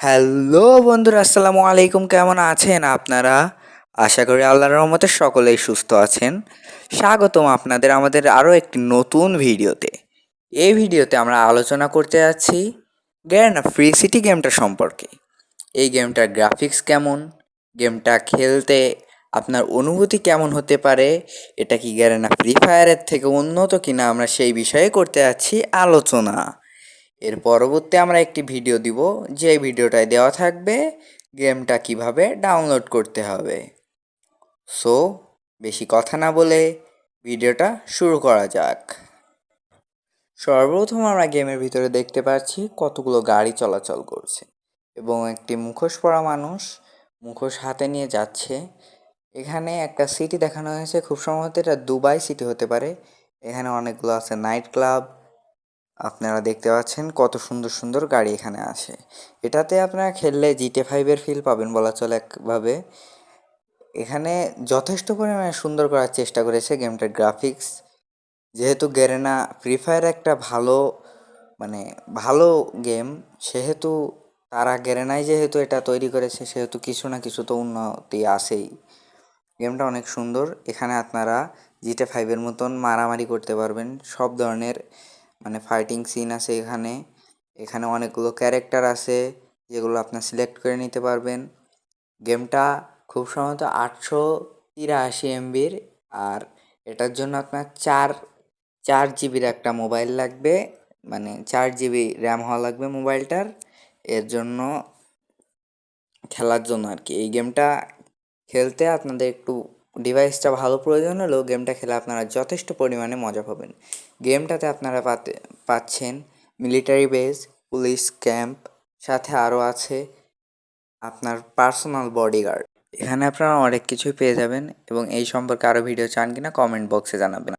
Hello বন্ধুরা, আসসালামু আলাইকুম। কেমন আছেন আপনারা? আশা করি আল্লাহর রহমতে সকলেই সুস্থ আছেন। স্বাগতম আপনাদের আমাদের আরও একটি নতুন ভিডিওতে। এই ভিডিওতে আমরা আলোচনা করতে যাচ্ছি গ্যারেনা ফ্রি সিটি গেমটা সম্পর্কে। এই গেমটার গ্রাফিক্স কেমন, গেমটা খেলতে আপনার অনুভূতি কেমন হতে পারে, এটা কি গ্যারেনা ফ্রি ফায়ারের থেকে উন্নত কিনা, আমরা সেই বিষয়ে করতে যাচ্ছি আলোচনা। এর পরবর্তী আমরা একটি ভিডিও দিব, যে ভিডিওটায় দেওয়া থাকবে গেমটা কিভাবে ডাউনলোড করতে হবে। সো বেশি কথা না বলে ভিডিওটা শুরু করা যাক। সর্বপ্রথম আমরা গেমের ভিতরে দেখতে পাচ্ছি কতগুলো গাড়ি চলাচল করছে এবং একটি মুখোশ পরা মানুষ মুখোশ হাতে নিয়ে যাচ্ছে। এখানে একটা সিটি দেখানো হয়েছে, খুব সম্ভবত এটা দুবাই সিটি হতে পারে। এখানে অনেকগুলো আছে নাইট ক্লাব। আপনারা দেখতে পাচ্ছেন কত সুন্দর সুন্দর গাড়ি এখানে আছে। এটাতে আপনারা খেললে GTA 5-এর ফিল পাবেন বলা চলে একভাবে। এখানে যথেষ্ট পরিমাণে সুন্দর করার চেষ্টা করেছে গেমটার গ্রাফিক্স। যেহেতু গ্যারেনা ফ্রি ফায়ার একটা মানে ভালো গেম, সেহেতু তারা গ্যারেনাই যেহেতু এটা তৈরি করেছে, সেহেতু কিছু না কিছু তো উন্নতি আছেই। গেমটা অনেক সুন্দর। এখানে আপনারা GTA 5-এর মতন মারামারি করতে পারবেন, সব ধরনের মানে ফাইটিং সিন আছে এখানে। এখানে অনেকগুলো ক্যারেক্টার আছে যেগুলো আপনার সিলেক্ট করে নিতে পারবেন। গেমটা খুব সম্ভবত 883 MBর। আর এটার জন্য আপনার 4 জিবির একটা মোবাইল লাগবে, মানে 4 জিবি র্যাম হওয়া লাগবে মোবাইলটার। এর জন্য খেলার জন্য আর কি এই গেমটা খেলতে আপনাদের একটু ডিভাইসটা ভালো প্রয়োজন হলেও গেমটা খেলে আপনারা যথেষ্ট পরিমাণে মজা পাবেন। গেমটাতে আপনারা পাচ্ছেন মিলিটারি বেস, পুলিশ ক্যাম্প, সাথে আরও আছে আপনার পার্সোনাল বডিগার্ড। এখানে আপনারা অনেক কিছুই পেয়ে যাবেন এবং এই সম্পর্কে আরও ভিডিও চান কিনা কমেন্ট বক্সে জানাবেন।